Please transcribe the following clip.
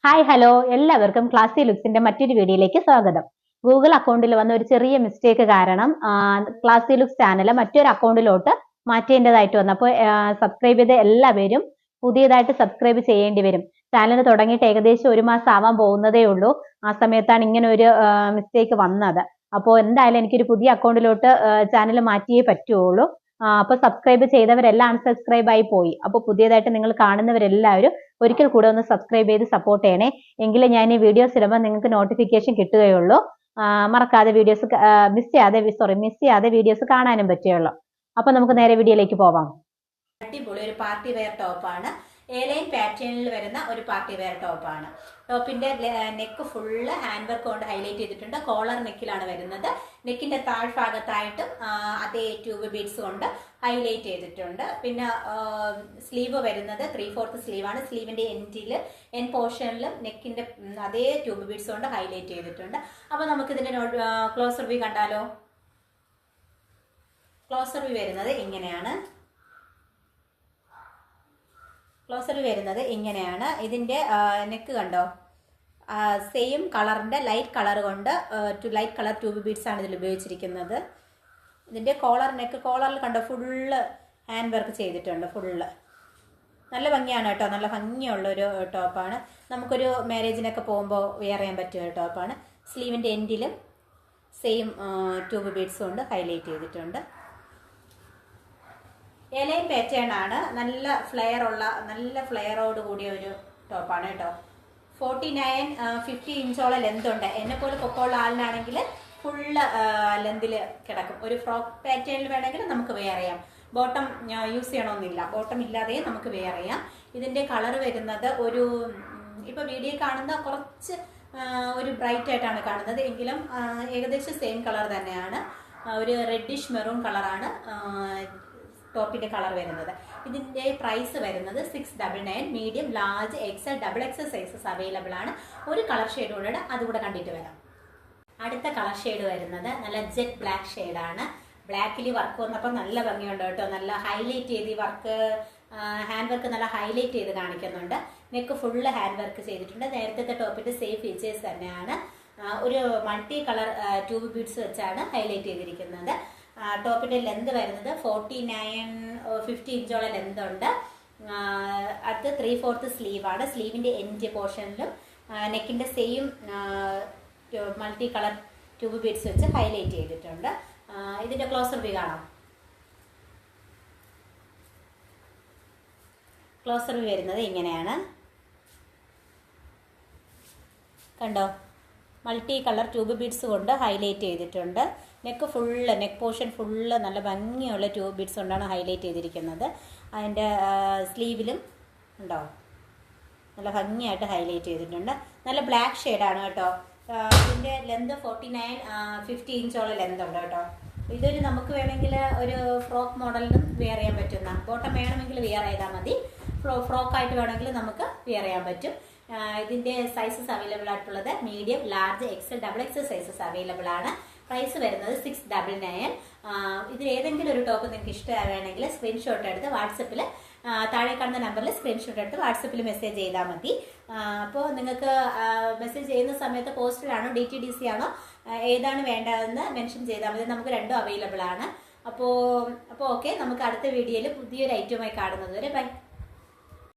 Hi hello എല്ലാവർക്കും ക്ലാസ്സി ലുക്സിന്റെ മറ്റൊരു വീഡിയോയിലേക്ക് സ്വാഗതം. ഗൂഗിൾ അക്കൗണ്ടിൽ വന്ന ഒരു ചെറിയ മിസ്റ്റേക്ക് കാരണം ക്ലാസ്സി ലുക്സ് ചാനൽ മറ്റൊരു അക്കൗണ്ടിലോട്ട് മാറ്റേണ്ടതായിട്ട് വന്നു. അപ്പോൾ സബ്സ്ക്രൈബ് ചെയ്ത എല്ലാവരും പുതിയതായിട്ട് സബ്സ്ക്രൈബ് ചെയ്യേണ്ടി വരും. ചാനൽ തുടങ്ങിയിട്ട് ഏകദേശം 1 മാസം ആവാൻ പോകുന്നതേ ഉള്ളൂ. ആ സമയത്താണ് ഇങ്ങനെ ഒരു മിസ്റ്റേക്ക് വന്നത്. അപ്പോൾ എന്തായാലും എനിക്കൊരു പുതിയ അക്കൗണ്ടിലോട്ട് ചാനൽ മാറ്റിയേ പറ്റുള്ളൂ. അപ്പോൾ സബ്സ്ക്രൈബ് ചെയ്തവരെല്ലാം അൺസബ്സ്ക്രൈബ് ആയി പോയി. അപ്പോൾ പുതിയതായിട്ട് നിങ്ങൾ കാണുന്നവരെല്ലാവരും ഒരിക്കൽ കൂടെ ഒന്ന് സബ്സ്ക്രൈബ് ചെയ്ത് സപ്പോർട്ട് ചെയ്യണേ. എങ്കിലേ ഞാൻ ഈ വീഡിയോസ് ഇടുമ്പോൾ നിങ്ങൾക്ക് നോട്ടിഫിക്കേഷൻ കിട്ടുകയുള്ളൂ. മറക്കാതെ വീഡിയോസ് മിസ് ചെയ്യാതെ വീഡിയോസ് കാണാനും പറ്റുകയുള്ളൂ. അപ്പൊ നമുക്ക് നേരെ വീഡിയോയിലേക്ക് പോവാം. അടിപൊളി ഒരു പാർട്ടി വെയർ ടോപ്പാണ്. എലൈൻ പാറ്റേണിൽ വരുന്ന ഒരു പാർട്ടി വെയർ ടോപ്പാണ്. ടോപ്പിന്റെ നെക്ക് ഫുള്ള് ഹാൻഡ് വർക്ക് കൊണ്ട് ഹൈലൈറ്റ് ചെയ്തിട്ടുണ്ട്. കോളർ നെക്കിലാണ് വരുന്നത്. നെക്കിന്റെ താഴ്ഭാഗത്തായിട്ടും അതേ ട്യൂബ് ബീഡ്സ് കൊണ്ട് ഹൈലൈറ്റ് ചെയ്തിട്ടുണ്ട്. പിന്നെ സ്ലീവ് വരുന്നത് 3/4 സ്ലീവാണ്. സ്ലീവിന്റെ എൻ പോർഷനിലും നെക്കിന്റെ അതേ ട്യൂബ് ബീഡ്സ് കൊണ്ട് ഹൈലൈറ്റ് ചെയ്തിട്ടുണ്ട്. അപ്പൊ നമുക്ക് ഇതിന്റെ ക്ലോസർ വ്യൂ കണ്ടാലോ. ക്ലോസർ വ്യൂ വരുന്നത് ഇങ്ങനെയാണ്. ഇതിന്റെ നെക്ക് കണ്ടോ, സെയിം കളറിന്റെ ലൈറ്റ് കളർ കൊണ്ട് ലൈറ്റ് കളർ ട്യൂബ് ബീഡ്സ് ആണ് ഇതിൽ ഉപയോഗിച്ചിരിക്കുന്നത്. ഇതിന്റെ കോളറിൽ കണ്ടോ ഫുള്ള് ഹാൻഡ് വർക്ക് ചെയ്തിട്ടുണ്ട്. ഫുള്ള് നല്ല ഭംഗിയാണ് കേട്ടോ. നല്ല ഭംഗിയുള്ളൊരു ടോപ്പാണ്. നമുക്കൊരു മാരേജിനൊക്കെ പോകുമ്പോൾ വെയർ ചെയ്യാൻ പറ്റിയ ഒരു ടോപ്പാണ്. സ്ലീവിന്റെ എൻഡിലും സെയിം ട്യൂബ് ബീഡ്സ് കൊണ്ട് ഹൈലൈറ്റ് ചെയ്തിട്ടുണ്ട്. എലൈൻ പാറ്റേൺ ആണ്. നല്ല ഫ്ലെയറോട് കൂടിയ ഒരു ടോപ്പാണ് കേട്ടോ. 49-50 ഇഞ്ചോളം ലെന്ത് ഉണ്ട്. എന്നെ പോലെ പൊക്കമുള്ള ആളിനാണെങ്കിൽ ഫുള്ള് ലെന്തിൽ കിടക്കും. ഒരു ഫ്രോക്ക് പാറ്റേണിൽ വേണമെങ്കിൽ നമുക്ക് വെയർ ചെയ്യാം. ബോട്ടം യൂസ് ചെയ്യണമെന്നില്ല. ബോട്ടം ഇല്ലാതെ നമുക്ക് വെയർ ചെയ്യാം. ഇതിന്റെ കളർ വരുന്നത് ഇപ്പൊ വീഡിയോ കാണുന്ന കുറച്ച് ഒരു ബ്രൈറ്റ് ആയിട്ടാണ് കാണുന്നത്. എങ്കിലും ഏകദേശം സെയിം കളർ തന്നെയാണ്. ഒരു റെഡിഷ് മെറൂൺ കളറാണ് ടോപ്പിന്റെ കളർ വരുന്നത്. ഇതിന്റെ പ്രൈസ് വരുന്നത് 699. Medium, large, XL, XXL sizes available ആണ്. ഒരു കളർ ഷെയ്ഡ് കൂടെ അതുകൂടെ കണ്ടിട്ട് വരാം. അടുത്ത കളർ ഷെയ്ഡ് വരുന്നത് നല്ല ജെറ്റ് ബ്ലാക്ക് ഷെയ്ഡാണ്. ബ്ലാക്കിൽ വർക്ക് വന്നപ്പോൾ നല്ല ഭംഗിയുണ്ട് കേട്ടോ. നല്ല ഹൈലൈറ്റ് ചെയ്ത് വർക്ക്, ഹാൻഡ് വർക്ക് നല്ല ഹൈലൈറ്റ് ചെയ്ത് കാണിക്കുന്നുണ്ട്. നെക്ക് ഫുള്ള് ഹാൻഡ് വർക്ക് ചെയ്തിട്ടുണ്ട്. നേരത്തെ ടോപ്പിന്റെ സെയിം ഫീച്ചേഴ്സ് തന്നെയാണ്. ഒരു മൾട്ടി കളർ ട്യൂബ് ബീഡ്സ് വെച്ചാണ് ഹൈലൈറ്റ് ചെയ്തിരിക്കുന്നത്. ടോപ്പിന്റെ ലെന്ത് വരുന്നത് 49-50 ഇഞ്ചോളം ലെന്ത് ഉണ്ട്. അത് 3/4 സ്ലീവാണ്. സ്ലീവിന്റെ എൻഡ് പോർഷനിലും നെക്കിന്റെ same multi colour tube beads വെച്ച് ഹൈലൈറ്റ് ചെയ്തിട്ടുണ്ട്. ഇതിന്റെ ക്ലോസർ വ്യൂ കാണാം. ക്ലോസർ വ്യൂ വരുന്നത് ഇങ്ങനെയാണ്. കണ്ടോ, മൾട്ടി കളർ ട്യൂബ് ബീഡ്സ് കൊണ്ട് ഹൈലൈറ്റ് ചെയ്തിട്ടുണ്ട്. നെക്ക് പോർഷൻ ഫുള്ള് നല്ല ഭംഗിയുള്ള ട്യൂബ് ബീഡ്സ് കൊണ്ടാണ് ഹൈലൈറ്റ് ചെയ്തിരിക്കുന്നത്. അതിൻ്റെ സ്ലീവിലും ഉണ്ടോ നല്ല ഭംഗിയായിട്ട് ഹൈലൈറ്റ് ചെയ്തിട്ടുണ്ട്. നല്ല ബ്ലാക്ക് ഷെയ്ഡാണ് കേട്ടോ. ഇതിൻ്റെ ലെന്ത് 49-50 ഇഞ്ചോളം ലെന്ത് ഉണ്ട് കേട്ടോ. ഇതൊരു നമുക്ക് വേണമെങ്കിൽ ഒരു ഫ്രോക്ക് മോഡലിനും വെയർ ചെയ്യാൻ പറ്റുന്ന, ബോട്ടം വേണമെങ്കിൽ വെയർ ചെയ്താൽ മതി. ഫ്രോക്കായിട്ട് വേണമെങ്കിൽ നമുക്ക് വെയർ ചെയ്യാൻ പറ്റും. ഇതിന്റെ സൈസസ് അവൈലബിൾ ആയിട്ടുള്ളത് medium, large, XL, XXL sizes available ആണ്. പ്രൈസ് വരുന്നത് 699. ഇതിൽ ഏതെങ്കിലും ഒരു ടോപ്പ് നിങ്ങൾക്ക് ഇഷ്ടമാവുകയാണെങ്കിൽ സ്ക്രീൻഷോട്ട് എടുത്ത് വാട്സപ്പിൽ താഴെ കാണുന്ന നമ്പറിൽ സ്ക്രീൻഷോട്ട് എടുത്ത് വാട്സപ്പിൽ മെസ്സേജ് ചെയ്താൽ മതി. അപ്പോൾ നിങ്ങൾക്ക് മെസ്സേജ് ചെയ്യുന്ന സമയത്ത് പോസ്റ്റലാണോ DTDC ആണോ ഏതാണ് വേണ്ടതെന്ന് മെൻഷൻ ചെയ്താൽ മതി. നമുക്ക് രണ്ടും അവൈലബിൾ ആണ്. അപ്പോൾ ഓക്കെ, നമുക്ക് അടുത്ത വീഡിയോയിൽ പുതിയൊരു ഐറ്റവുമായി കാണുന്നത് വരെ ബൈ.